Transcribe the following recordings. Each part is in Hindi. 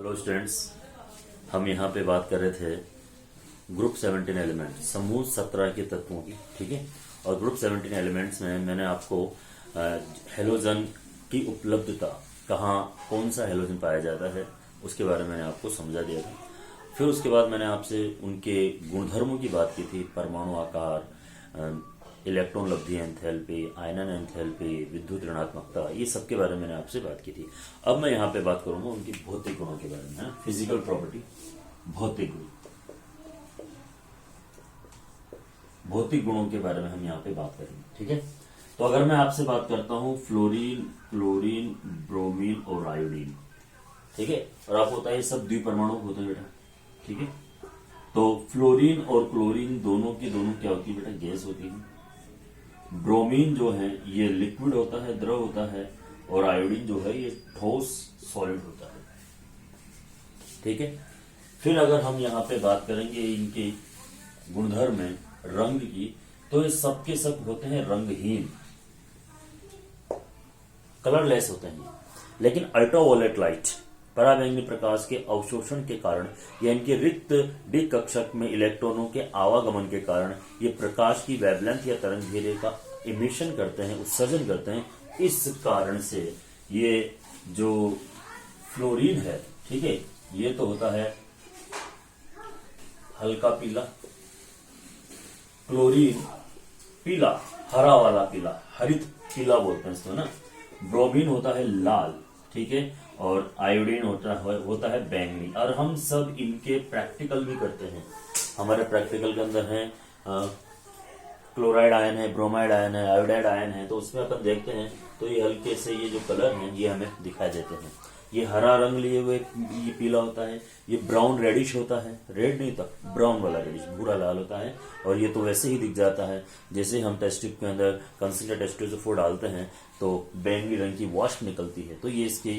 हेलो स्टूडेंट्स, हम यहाँ पे बात कर रहे थे ग्रुप 17 एलिमेंट समूह 17 के तत्वों की। ठीक है, और ग्रुप 17 एलिमेंट्स में मैंने आपको हेलोजन की उपलब्धता, कहाँ कौन सा हेलोजन पाया जाता है, उसके बारे में मैंने आपको समझा दिया था। फिर उसके बाद मैंने आपसे उनके गुणधर्मों की बात की थी, परमाणु आकार, इलेक्ट्रॉन लब्धि एंथैल्पी, आयनन एंथैल्पी, विद्युत ऋणात्मकता, ये सब के बारे में मैंने आपसे बात की थी। अब मैं यहाँ पे बात करूंगा उनकी भौतिक गुणों के बारे में, फिजिकल प्रॉपर्टी, भौतिक गुण, भौतिक गुणों के बारे में हम यहाँ पे बात करेंगे। ठीक है, तो अगर मैं आपसे बात करता हूँ फ्लोरीन, क्लोरीन, ब्रोमीन और आयोडीन, ठीक है, और आपको पता है सब द्विपरमाणु होते हैं बेटा। ठीक है, तो फ्लोरीन और क्लोरीन दोनों की दोनों क्या होती है बेटा, गैस होती है। ब्रोमीन जो है ये लिक्विड होता है, द्रव होता है, और आयोडीन जो है ये ठोस सॉलिड होता है। ठीक है, फिर अगर हम यहाँ पे बात करेंगे इनके गुणधर्म में रंग की, तो ये सब के सब होते हैं रंगहीन, कलरलेस होते हैं। लेकिन अल्ट्रावायलेट लाइट, पराबैंगनी प्रकाश के अवशोषण के कारण या इनके रिक्त डी कक्षक में इलेक्ट्रॉनों के आवागमन के कारण ये प्रकाश की वेवलेंथ या तरंग घेरे का इमिशन करते हैं, उत्सर्जन करते हैं। इस कारण से ये जो फ्लोरीन है, ठीक है, ये तो होता है हल्का पीला, क्लोरीन पीला, हरा वाला पीला, हरित पीला बोलते हैं इसको ना। ब्रोमीन होता है लाल, ठीक है, और आयोडीन होता है बैंगनी। और हम सब इनके प्रैक्टिकल भी करते हैं। हमारे प्रैक्टिकल के अंदर है क्लोराइड आयन है, ब्रोमाइड आयन है, आयोडाइड आयन है, तो उसमें अपन देखते हैं तो ये हल्के से ये जो कलर है ये हमें दिखाई देते हैं। ये हरा रंग लिए हुए ये पीला होता है, ये ब्राउन रेडिश होता है, रेड नहीं होता, ब्राउन वाला रेडिश, भूरा लाल होता है। और ये तो वैसे ही दिख जाता है जैसे हम टेस्ट ट्यूब के अंदर कंसंट्रेट H2SO4 डालते हैं तो बैंगनी रंग की वाष्प निकलती है, तो ये इसके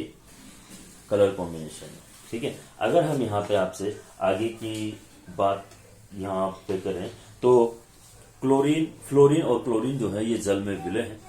कलर कॉम्बिनेशन है। ठीक है, अगर हम यहाँ पे आपसे आगे की बात यहाँ पे करें तो क्लोरीन, फ्लोरीन और क्लोरीन जो है ये जल में विलय है,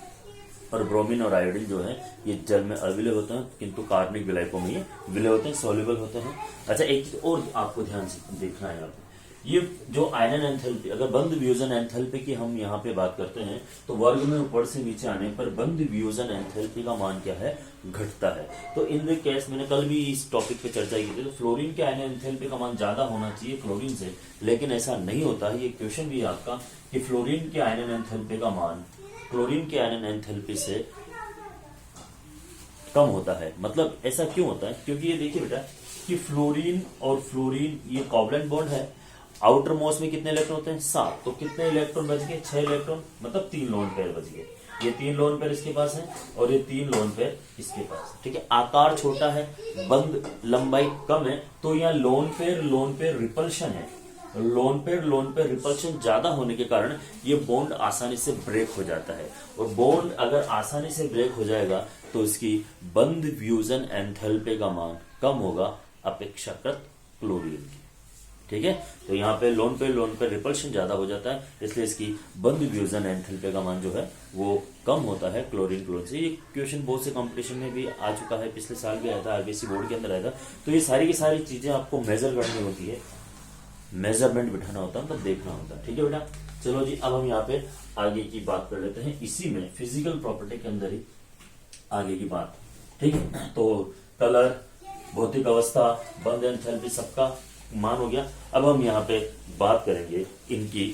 और ब्रोमीन और आयोडीन जो है ये जल में अविलय होते हैं, किंतु कार्बनिक विलायकों में ये विलय होते हैं, सॉल्युबल होते हैं। अच्छा, एक चीज और आपको ध्यान से देखना है यहाँ पे, ये जो आयनन एंथैल्पी, अगर बंद वियोजन एंथैल्पी की हम यहाँ पे बात करते हैं तो वर्ग में ऊपर से नीचे आने पर बंद वियोजन एंथैल्पी का मान क्या है, घटता है। तो इन द केस मैंने कल भी इस टॉपिक पे चर्चा की थी, तो फ्लोरीन के आयनन एंथैल्पी का मान ज्यादा होना चाहिए क्लोरीन से, लेकिन ऐसा नहीं होता है। ये क्वेश्चन भी है आपका कि फ्लोरीन के आयनन एंथैल्पी का मान क्लोरीन के आयनन एंथैल्पी से कम होता है। मतलब ऐसा क्यों होता है, क्योंकि ये देखिए बेटा कि फ्लोरीन और फ्लोरीन ये कोवलेंट बॉन्ड है, आउटर मोस्ट में कितने इलेक्ट्रॉन होते हैं, 7, तो कितने इलेक्ट्रॉन बच गए, 6 इलेक्ट्रॉन, मतलब 3 लोन पेयर बच गए। ये 3 लोन पेयर इसके पास है और ये 3 लोन पेयर इसके पास। ठीक है, आकार छोटा है, बंद लंबाई कम है, तो यहाँ लोन पेयर रिपल्शन है। लोन पेयर रिपल्शन ज्यादा होने के कारण ये बॉन्ड आसानी से ब्रेक हो जाता है, और बॉन्ड अगर आसानी से ब्रेक हो जाएगा तो इसकी बंद फ्यूजन एंथैल्पी का मान कम होगा अपेक्षाकृत क्लोरीन की। ठीक है, तो यहाँ पे लोन पेयर रिपल्शन ज्यादा हो जाता है, इसलिए इसकी बंद फ्यूजन एंथैल्पी का मान जो है वो कम होता है क्लोरीन से। ये क्वेश्चन बहुत से कंपटीशन में भी आ चुका है, पिछले साल भी आया था, आरबीएससी बोर्ड के अंदर आया था। तो ये सारी की सारी चीजें आपको मेजर करनी होती है, मेजरमेंट बिठाना होता है, मतलब देखना होता है। ठीक है बेटा, चलो जी, अब हम यहाँ पे आगे की बात कर लेते हैं, इसी में फिजिकल प्रॉपर्टी के अंदर ही आगे की बात। ठीक है, तो कलर, भौतिक अवस्था, बंद एंथैल्पी, सबका मान हो गया। अब हम यहाँ पे बात करेंगे इनकी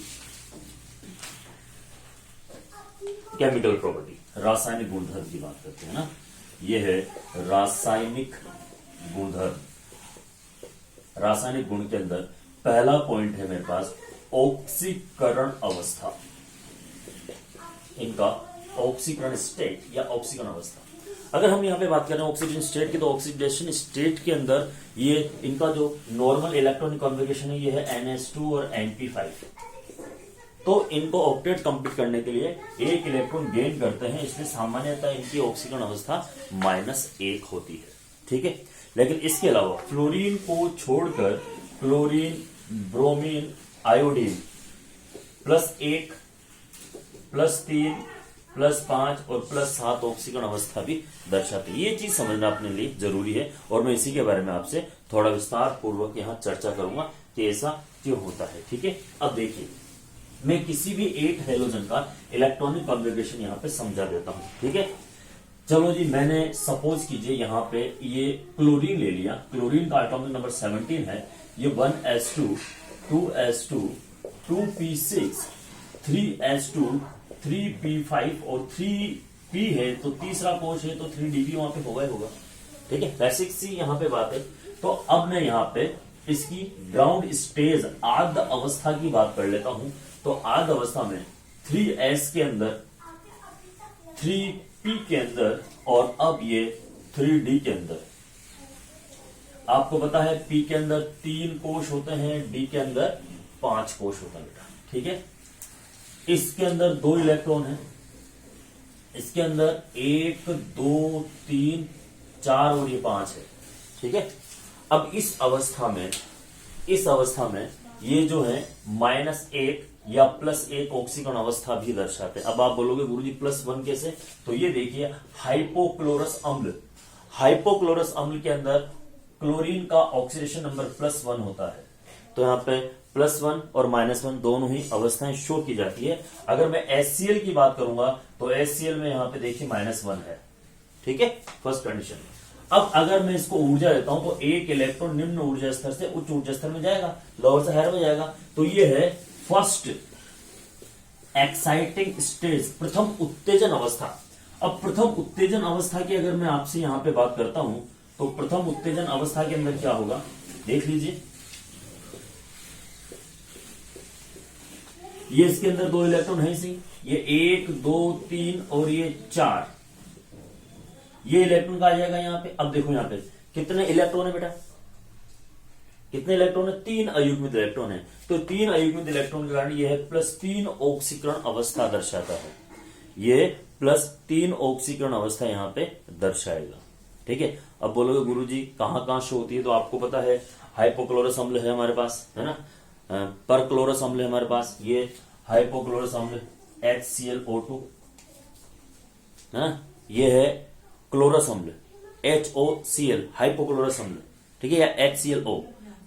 केमिकल प्रॉपर्टी, रासायनिक गुणधर्म की बात करते हैं ना। ये है रासायनिक गुणधर्म। रासायनिक गुण के अंदर पहला पॉइंट है मेरे पास ऑक्सीकरण अवस्था। इनका ऑक्सीकरण स्टेट या ऑक्सीकरण अवस्था, अगर हम यहाँ पे बात करें ऑक्सीजन स्टेट की, तो ऑक्सीडेशन स्टेट के अंदर ये इनका जो नॉर्मल इलेक्ट्रॉनिक कॉन्फ़िगरेशन है ये है NH2 और NP5। तो इनको ऑक्टेट कंप्लीट करने के लिए एक इलेक्ट्रॉन गेन करते हैं, इसलिए सामान्यतः इनकी ऑक्सीकरण अवस्था -1 होती है। ठीक है, लेकिन इसके अलावा फ्लोरीन को छोड़कर क्लोरीन, ब्रोमीन, आयोडीन +1, +3, +5 और +7 ऑक्सीकरण अवस्था भी दर्शाते हैं। ये चीज समझना अपने लिए जरूरी है और मैं इसी के बारे में आपसे थोड़ा विस्तार पूर्वक यहाँ चर्चा करूंगा कि ऐसा क्यों होता है। ठीक है, अब देखिए मैं किसी भी एक हेलोजन का इलेक्ट्रॉनिक कॉन्फ़िगरेशन यहाँ पे समझा देता हूँ। ठीक है, चलो जी, मैंने सपोज कीजिए यहाँ पे ये क्लोरीन ले लिया। क्लोरीन का एटॉमिक नंबर 17 है। ये 1s2 2s2 2p6 3s2 3p5 और 3p है, तो तीसरा कोश है तो 3d वहां पे होगा ही होगा। ठीक है, बेसिक सी यहाँ पे बात है। तो अब मैं यहाँ पे इसकी ग्राउंड स्टेज आर्द्र अवस्था की बात कर लेता हूं। तो आर्द्र अवस्था में 3s के अंदर 3p के अंदर और अब ये 3d के अंदर। आपको पता है p के अंदर 3 कोश होते हैं, d के अंदर 5 कोश होता है बेटा। ठीक है, इसके अंदर 2 इलेक्ट्रॉन है, इसके अंदर 1 2 3 4 और ये 5 है। ठीक है, अब इस अवस्था में ये जो है -1 या +1 ऑक्सीकरण अवस्था भी दर्शाते हैं। अब आप बोलोगे गुरुजी +1 कैसे? तो ये देखिए हाइपोक्लोरस अम्ल के अंदर क्लोरीन का ऑक्सीडेशन नंबर +1 होता है। तो यहाँ पे +1 और -1 दोनों ही अवस्थाएं शो की जाती है। अगर मैं HCl की बात करूंगा तो HCl में यहाँ पे देखिए -1 है। ठीक है, फर्स्ट कंडीशन। अब अगर मैं इसको ऊर्जा देता हूं तो एक इलेक्ट्रॉन निम्न ऊर्जा स्तर से उच्च ऊर्जा स्तर में जाएगा, लोअर से हायर में जाएगा। तो ये है फर्स्ट एक्साइटिंग स्टेज, प्रथम उत्तेजन अवस्था। अब प्रथम उत्तेजन अवस्था की अगर मैं आपसे यहां पे बात करता हूं तो प्रथम उत्तेजन अवस्था के अंदर क्या होगा, देख लीजिए। ये इसके अंदर 2 इलेक्ट्रॉन है इसी, ये 1 2 3 और ये 4। ये इलेक्ट्रॉन का आ जाएगा यहाँ पे। अब देखो यहाँ पे कितने इलेक्ट्रॉन है बेटा, कितने इलेक्ट्रॉन है? 3 अयुग्मित इलेक्ट्रॉन है। तो 3 अयुग्मित इलेक्ट्रॉन के कारण यह है +3 ऑक्सीकरण अवस्था दर्शाता है। ये +3 ऑक्सीकरण अवस्था यहाँ पे दर्शाएगा। ठीक है, अब बोलोगे गुरुजी कहां शो होती है? तो आपको पता है हाइपोक्लोरस अम्ल है हमारे पास, है ना, परक्लोरस अम्ल है हमारे पास। ये हाइपोक्लोरस अम्ल HClO2 है ना, ये है क्लोरस अम्ल HOCl हाइपोक्लोरस अम्ल। ठीक है, या HClO।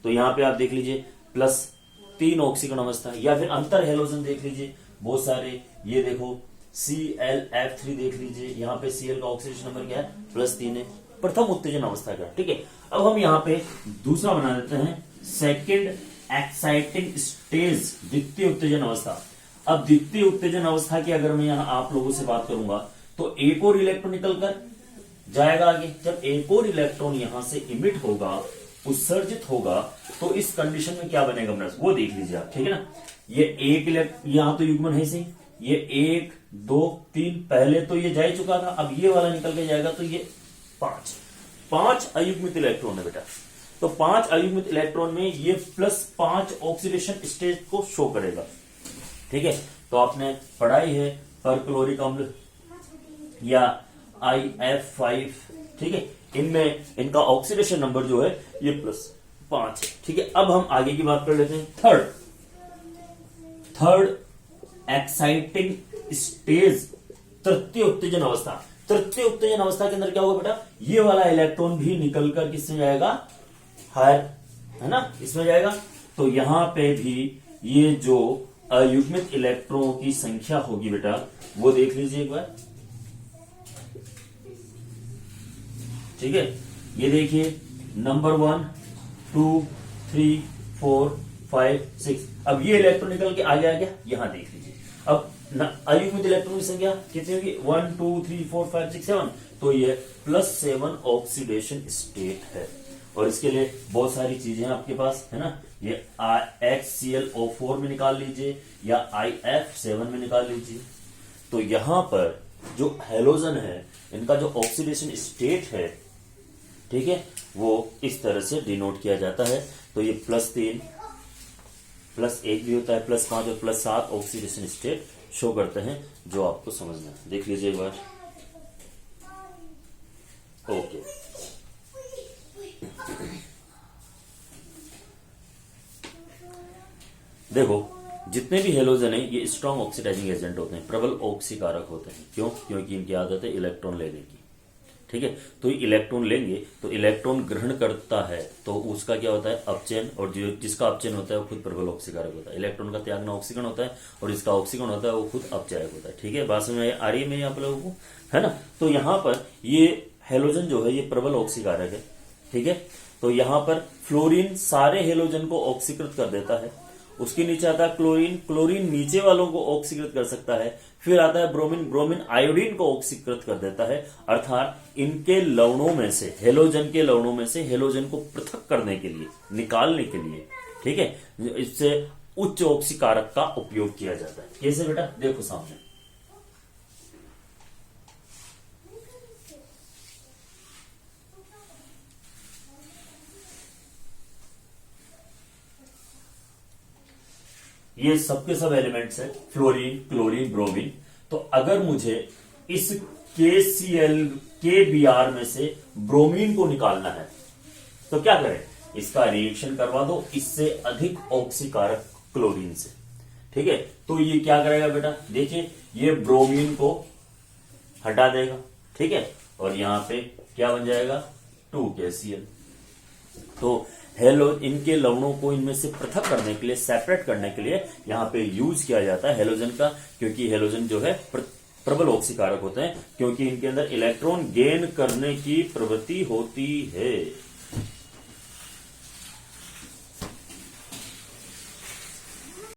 तो यहां पे आप देख लीजिए +3 ऑक्सीकरण अवस्था, या फिर अंतर हेलोजन देख लीजिए बहुत सारे। ये देखो ClF3 देख लीजिए, यहाँ पे Cl का ऑक्सीडेशन नंबर क्या है? +3 है, प्रथम उत्तेजन अवस्था का। ठीक है, अब हम यहाँ पे दूसरा बना देते हैं सेकेंड एक्साइटिंग स्टेज, द्वितीय उत्तेजन अवस्था। अब द्वितीय उत्तेजन अवस्था की अगर मैं यहाँ आप लोगों से बात करूंगा तो एक और इलेक्ट्रॉन निकल कर जाएगा आगे। जब एक और इलेक्ट्रॉन यहां से इमिट होगा, उत्सर्जित होगा, तो इस कंडीशन में क्या बनेगा वो देख लीजिए आप। ठीक है ना, ये एक इलेक्ट्रॉन यहां तो युग्मन है सही, ये 1 2 3 पहले तो ये जा ही चुका था, अब ये वाला निकल के जाएगा तो ये 5 अयुग्मित इलेक्ट्रॉन है बेटा। तो 5 अयुग्मित इलेक्ट्रॉन में ये +5 ऑक्सीडेशन स्टेज को शो करेगा। ठीक है, तो आपने पढ़ाई है परक्लोरिक अम्ल या IF5। ठीक है, इनमें इनका ऑक्सीडेशन नंबर जो है ये +5 है। ठीक है, अब हम आगे की बात कर लेते हैं। थर्ड एक्साइटिंग स्टेज, तृतीय उत्तेजन अवस्था। तृतीय उत्तेजन अवस्था के अंदर क्या होगा बेटा, ये वाला इलेक्ट्रॉन भी निकलकर किसमें जाएगा? हायर, है ना, इसमें जाएगा। तो यहां पे भी ये जो अयुग्मित इलेक्ट्रॉनों की संख्या होगी बेटा, वो देख लीजिए एक बार। ठीक है, ये देखिए नंबर 1 2 3 4 5 6। अब ये इलेक्ट्रॉन निकल के आ गया क्या? यहां देख लीजिए। अब अयुग्मित इलेक्ट्रॉन की संख्या कितनी होगी? 1 2 3 4 5 6 7। तो ये +7 ऑक्सीडेशन स्टेट है। और इसके लिए बहुत सारी चीजें हैं आपके पास, है ना। ये HClO4 में निकाल लीजिए या IF7 में निकाल लीजिए। तो यहां पर जो हेलोजन है, इनका जो ऑक्सीडेशन स्टेट है, ठीक है, वो इस तरह से डिनोट किया जाता है। तो ये +3 +1 भी होता है, +5 और +7 ऑक्सीडेशन स्टेट शो करते हैं, जो आपको समझना है। देख लीजिए एक बार। ओके, देखो जितने भी हेलोजन है ये स्ट्रॉन्ग ऑक्सीडाइजिंग एजेंट होते हैं, प्रबल ऑक्सीकारक होते हैं। क्यों? क्योंकि इनकी आदत है इलेक्ट्रॉन लेने की। ठीक है, तो इलेक्ट्रॉन लेंगे तो इलेक्ट्रॉन ग्रहण करता है तो उसका क्या होता है अपचयन, और जो जिसका अपचयन होता है वो खुद प्रबल ऑक्सीकारक होता है। इलेक्ट्रॉन का त्यागना ऑक्सीकरण होता है और जिसका ऑक्सीकरण होता है वो खुद अपचायक होता है। ठीक है, बात में आ रही है मेरी आप लोगों को, है ना। तो यहाँ पर ये हेलोजन जो है ये प्रबल ऑक्सीकारक है। ठीक है, तो यहाँ पर फ्लोरीन सारे हेलोजन को ऑक्सीकृत कर देता है। उसके नीचे आता है क्लोरीन, क्लोरीन नीचे वालों को ऑक्सीकृत कर सकता है। फिर आता है ब्रोमीन, ब्रोमीन आयोडीन को ऑक्सीकृत कर देता है। अर्थात इनके लवणों में से, हेलोजन के लवणों में से हेलोजन को पृथक करने के लिए, निकालने के लिए, ठीक है, इससे उच्च ऑक्सीकारक का उपयोग किया जाता है। कैसे बेटा? देखो सामने, ये सबके सब एलिमेंट्स है, फ्लोरीन, क्लोरीन, ब्रोमीन। तो अगर मुझे इस KCl KBr में से ब्रोमीन को निकालना है तो क्या करें? इसका रिएक्शन करवा दो इससे अधिक ऑक्सीकारक क्लोरीन से। ठीक है, तो ये क्या करेगा बेटा? देखिए, ये ब्रोमीन को हटा देगा। ठीक है, और यहां पे क्या बन जाएगा? 2KCl। तो हेलो इनके लवणों को इनमें से पृथक करने के लिए, सेपरेट करने के लिए यहां पे यूज किया जाता है हेलोजन का, क्योंकि हेलोजन जो है प्रबल ऑक्सीकारक होते हैं, क्योंकि इनके अंदर इलेक्ट्रॉन गेन करने की प्रवृत्ति होती है।